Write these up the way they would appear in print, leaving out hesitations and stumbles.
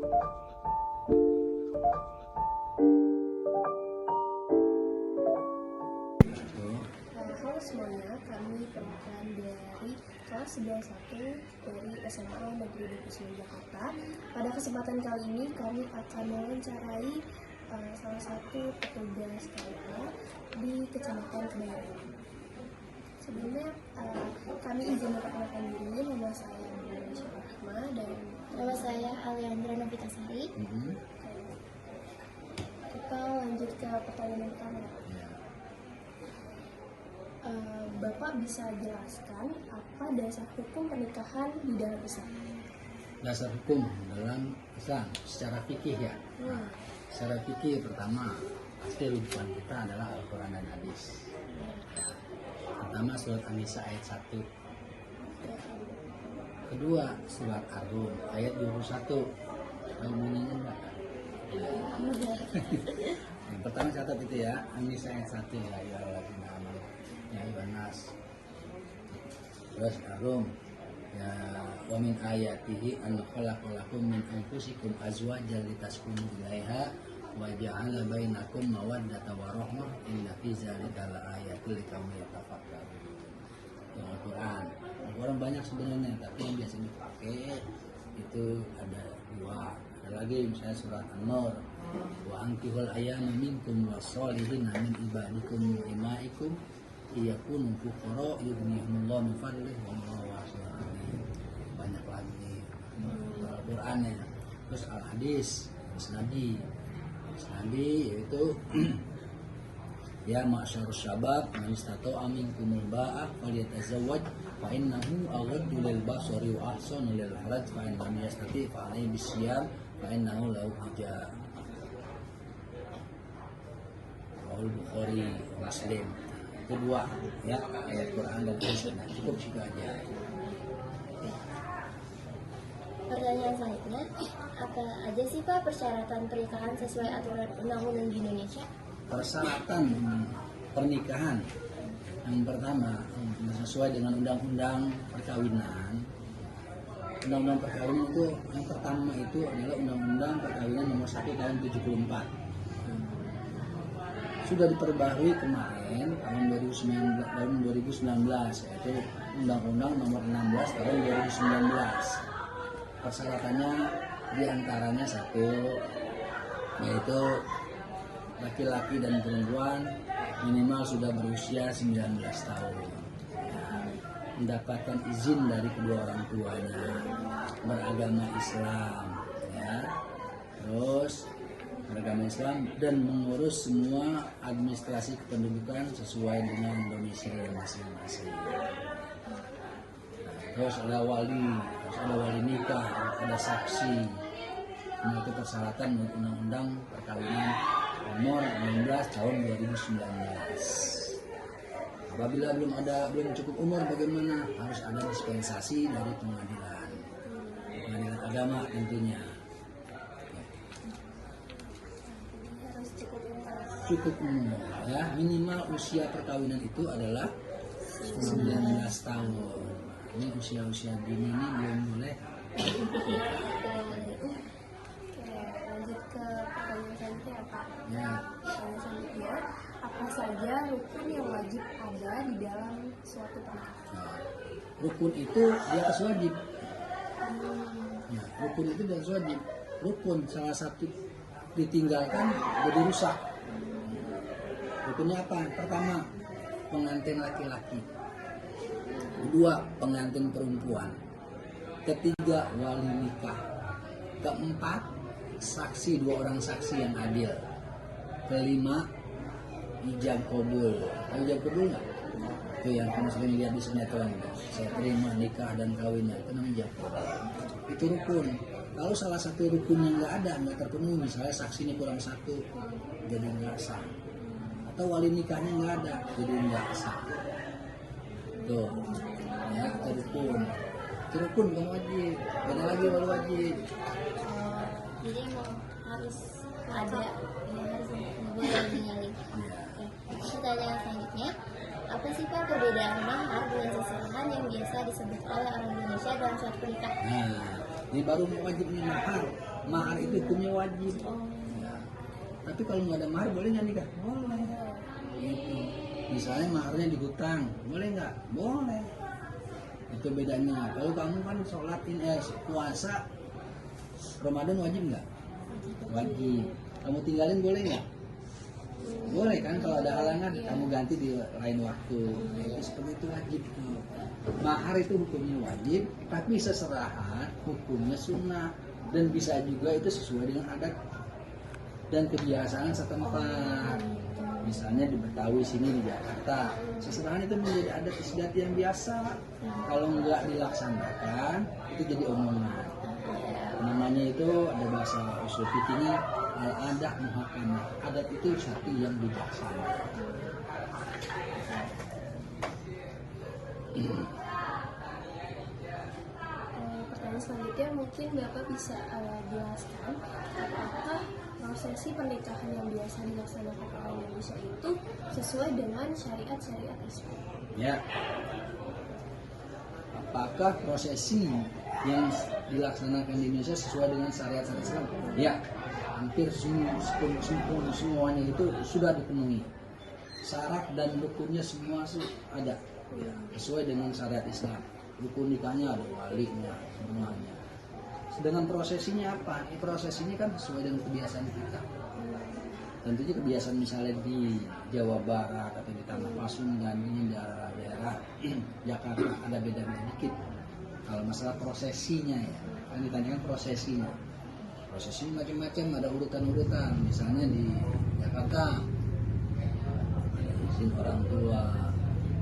Halo semuanya, kami perwakilan dari kelas 91 dari SMA Negeri 29 Jakarta. Pada kesempatan kali ini kami akan mewawancarai salah satu petugas KUA di Kecamatan Kebayoran. Sebelumnya kami izin memperkenalkan diri, nama saya Muhammad Rahma dan Nama saya Aliandra Novitasari. Kita lanjut ke pertanyaan yang pertama. Bapak bisa jelaskan apa dasar hukum pernikahan di dalam Islam? Dasar hukum dalam Islam secara fikih ya. Secara fikih pertama pasti rujukan kita adalah Al-Quran dan Hadis. Pertama surat An-Nisa ayat 1. Kedua surat Ar-Rum ayat 21. Tahu bunyinya enggak? Yang pertama catat itu ya, An-Nisa ayat 1 ya, ya Nas. Terus Ar-Rum ya, wa min ayatihi an khalaqalakum min anfusikum azwajan litaskunu ilaiha wa ja'ala bainakum mawaddatan wa rahmah inna fi dzalika laayatil liqaumin yatafakkarun. Al-Quran. Al-Quran banyak sebenarnya, tapi yang biasa dipakai itu ada dua. Ada lagi misalnya surat An-Nur, wa ankihul ayama minkum wassalihin min ibadikum wa imaikum iyakunu fuqara yughnihumullahu min fadlihi wallahu wasi'un alim. Banyak lagi Al-Quran ya. Terus Al-Hadis, Nabi yaitu ya ma'syarus syabab man istata'a minkumul ba'ah falyatazawwaj fa innahu aghaddu lil basari wa ahsanu lil faraj fa in lam yastati' fa alayhi bisyam fa innahu lahu hija. Al-Bukhari, Muslim. Kedua ya, ayat Quran dan hadis. Nah, cukup situ aja. Pertanyaan selanjutnya, apa aja sih Pak persyaratan pernikahan sesuai aturan undang-undang di Indonesia? Persyaratan pernikahan yang pertama sesuai dengan undang-undang perkawinan. Undang-undang perkawinan itu yang pertama itu adalah Undang-Undang Perkawinan Nomor 1 Tahun 74. Sudah diperbarui kemarin tahun 2019 yaitu Undang-Undang Nomor 16 Tahun 2019. Persyaratannya diantaranya satu, yaitu laki-laki dan perempuan minimal sudah berusia 19 tahun, mendapatkan izin dari kedua orang tuanya, beragama Islam ya, terus beragama Islam dan mengurus semua administrasi kependudukan sesuai dengan domisili masing-masing. Terus ada wali nikah, ada saksi. Nah, itu persyaratan menurut Undang-Undang Perkawinan Nomor 16 Tahun 2019. Apabila belum cukup umur, bagaimana? Harus ada dispensasi dari pengadilan agama tentunya. Cukup umur ya, minimal usia perkawinan itu adalah 19 tahun. Ini usia-usia dini ini belum boleh. Lanjut ke pertanyaan selanjutnya Pak. Ya. Pertanyaan selanjutnya, apa saja rukun yang wajib ada di dalam suatu pernikahan? Nah, rukun itu di atas wajib. Ya, rukun itu di atas wajib. Rukun salah satu ditinggalkan jadi rusak. Rukunnya apa? Pertama, pengantin laki-laki. Kedua, pengantin perempuan. Ketiga, wali nikah. Keempat, dua orang saksi yang adil. Kelima, ijab kabul. Tahu ijab kabul nggak? Itu yang kamu sering lihat di sinetron. Saya terima nikah dan kawinnya. Itu namanya ijab kabul. Itu rukun. Kalau salah satu rukunnya nggak terpenuhi, misalnya saksinya kurang satu, jadi nggak sah. Atau wali nikahnya nggak ada, jadi nggak sah. Tuh, ya, itu rukun. Itu rukun bukan wajib. Beda lagi wali wajib. Jadi emang harus ada, harus boleh dinyalin. Pertanyaan selanjutnya, apa sih Pak perbedaan mahar dengan seserahan yang biasa disebut oleh orang Indonesia dalam suatu pernikahan? Nah, Ini baru wajibnya mahar. Mahar itu hukumnya wajib. Ya. Tapi kalau nggak ada mahar boleh nggak nikah? Boleh. Gitu. Misalnya maharnya di hutang, boleh nggak? Boleh. Itu bedanya. Kalau kamu kan sholat puasa Ramadan wajib nggak? Wajib. Kamu tinggalin boleh nggak? Boleh kan, kalau ada halangan kamu ganti di lain waktu. Nah, itu seperti itu wajib. Mahar itu hukumnya wajib, tapi seserahan hukumnya sunnah, dan bisa juga itu sesuai dengan adat dan kebiasaan setempat. Misalnya di Betawi sini di Jakarta, seserahan itu menjadi adat istiadat yang biasa. Kalau nggak dilaksanakan itu jadi omongan. Namanya itu ada bahasa usul fikihnya al-adah muhakamah. Adat itu satu yang bijaksana. Pertanyaan selanjutnya mungkin Bapak bisa jelaskan apakah prosesi pernikahan yang biasa dilaksanakan orang Indonesia itu sesuai dengan syariat-syariat Islam? Ya. Apakah prosesi yang dilaksanakan di Indonesia sesuai dengan syariat Islam? Ya, hampir semuanya itu sudah dipenuhi. Syarat dan rukunnya semua ada, ya, sesuai dengan syariat Islam. Rukun nikahnya ada, walinya, semuanya. Sedangkan prosesinya apa? Prosesinya kan sesuai dengan kebiasaan kita. Tentunya kebiasaan misalnya di Jawa Barat atau di Tanah Pasundan, ini daerah Jakarta ada beda-beda dikit. Kalau masalah prosesinya ya, kan ditanyakan prosesinya. Prosesi macam-macam, ada urutan-urutan. Misalnya di Jakarta ada izin orang tua,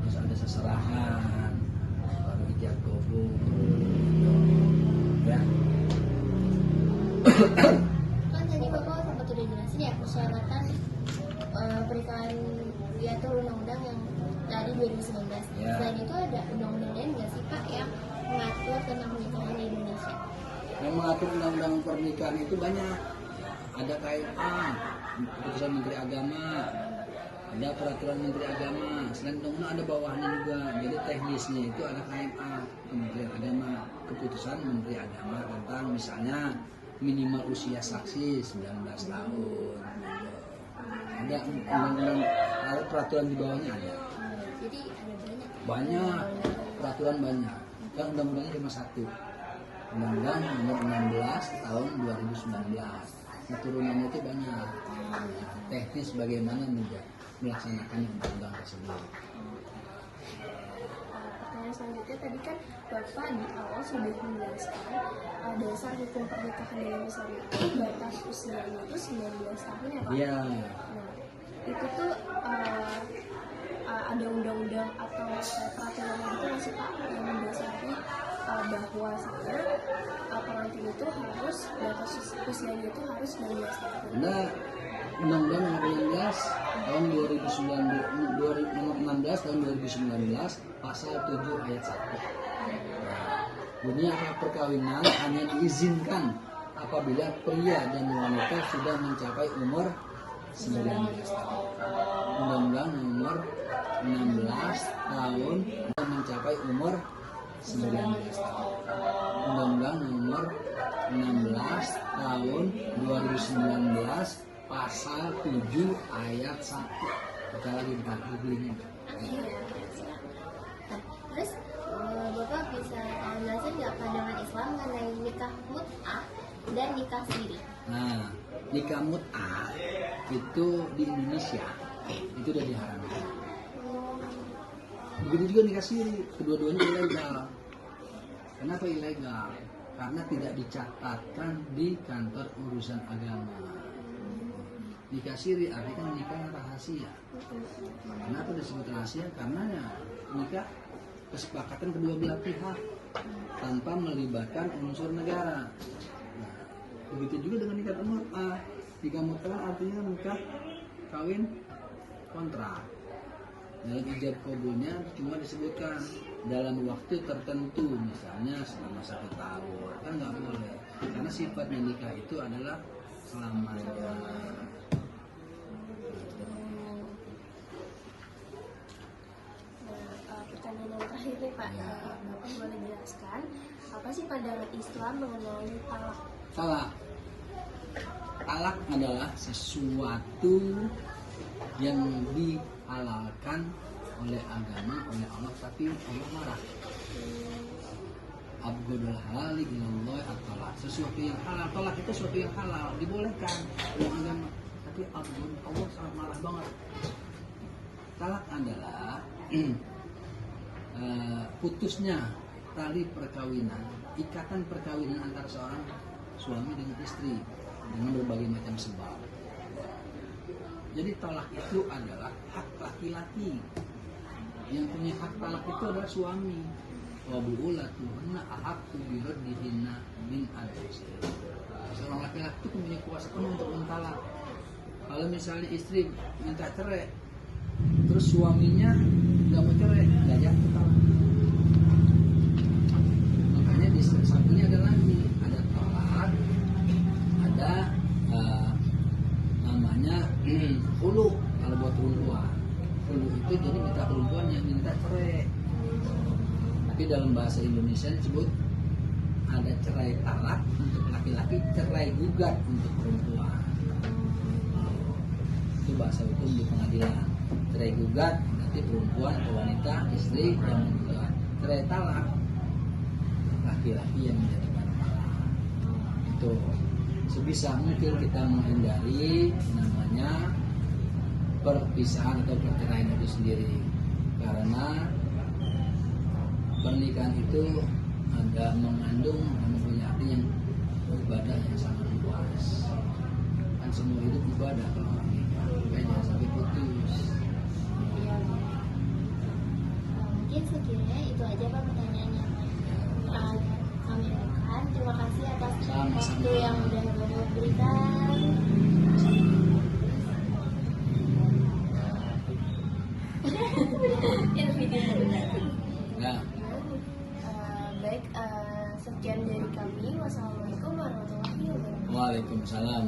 terus ada seserahan, baru ijab kabul, ya. Kan tadi Bapak sempat udah jelasin ya persyaratan pernikahan diatur undang-undang yang tadi 2019. Ya. Selain itu ada undang-undang lain nggak sih Pak yang mengatur tentang pernikahan di Indonesia? Yang mengatur undang-undang pernikahan itu banyak. Ada KMA, keputusan Menteri Agama, ada peraturan Menteri Agama. Selain undang-undang ada bawahnya juga. Jadi teknisnya itu ada KMA, Kementerian Agama, keputusan Menteri Agama tentang misalnya minimal usia saksi 19 tahun. Ada undang-undang, ada peraturan di bawahnya ada. Jadi ada Banyak peraturan banyak. Kan undang-undangnya cuma satu. Undang-undang nomor 16 tahun 2019. Nah, turunannya itu banyak. Teknis bagaimana melaksanakan undang-undang tersebut. Pertanyaan selanjutnya tadi kan Bapak di awal sudah menjelaskan dasar hukum pernikahan dalam Islam itu batas usianya itu 19 tahun ya Pak? Iya. Nah, itu tuh ada undang-undang atau peraturan gitu nggak sih Pak yang mendasari bahwasanya pengantin itu harus batas usianya itu harus 19 tahun? Ada Undang-Undang nomor 16 tahun 2019 pasal 7 ayat 1. Bunyi akad perkawinan hanya diizinkan apabila pria dan wanita sudah mencapai umur 19 tahun. Undang-Undang nomor 16 tahun sudah mencapai umur 19 tahun. Undang-Undang nomor 16 tahun 2019 pasal 7 ayat 1. Kita lagi googling. Terus Bapak bisa jelasin nggak pandangan Islam mengenai nikah mut'ah dan nikah siri? Nah, nikah mut'ah itu di Indonesia itu udah diharamkan. Begitu juga nikah siri, kedua-duanya ilegal. Kenapa ilegal? Karena tidak dicatatkan di kantor urusan agama. Nikah siri artinya nikah rahasia. Kenapa disebut rahasia? Karena ya, nikah kesepakatan kedua belah pihak tanpa melibatkan unsur negara. Nah, begitu juga dengan nikah mut'ah. Nikah mut'ah artinya nikah kawin kontrak. Dalam ijab kabulnya cuma disebutkan dalam waktu tertentu, misalnya selama 1 tahun, kan nggak boleh. Karena sifatnya nikah itu adalah selamanya. pertanyaan yang terakhir nih Pak. Ya. Bapak boleh jelaskan apa sih pandangan Islam mengenai talak? Talak. Talak adalah sesuatu yang dihalalkan oleh agama, oleh Allah, tapi Allah marah. Abghadul halali ilallah at-talak. Sesuatu yang halal, talak itu sesuatu yang halal, dibolehkan oleh agama, tapi Allah sangat marah banget. Talak adalah putusnya tali perkawinan, ikatan perkawinan antara seorang suami dengan istri dengan berbagai macam sebab. Jadi talak itu adalah hak laki-laki. Yang punya hak talak itu adalah suami. Wa bu'ulatuhunna ahaqqu biraddihinna min anfusihim. Seorang laki-laki itu punya kuasa penuh untuk mentalak. Kalau misalnya istri minta cerai, terus suaminya nggak mau cerai, nggak jatuh talak. Makanya di sampingnya ada lagi, ada talak, ada namanya khulu kalau buat perempuan. Khulu itu jadi minta perempuan yang minta cerai. Tapi dalam bahasa Indonesia disebut ada cerai talak untuk laki-laki, cerai gugat untuk perempuan. Itu bahasa hukum di pengadilan. Cerai gugat nanti perempuan atau wanita, istri yang menggugat. Cerai talak laki-laki yang menjadikan talak. Itu sebisa mungkin kita menghindari namanya perpisahan atau perceraian itu sendiri, karena pernikahan itu ada mengandung dan mempunyai arti yang ibadah yang sangat luas. Kan semua hidup ibadah kalau orang nikah, makanya jangan sampai putus. Iya. Mungkin sekiranya itu aja Pak pertanyaan yang kami lakukan. Terima kasih atas Sama-sama. waktu yang udah Bapak berikan. Ya, Baik, sekian dari kami. Wassalamualaikum warahmatullahi wabarakatuh. waalaikumsalam.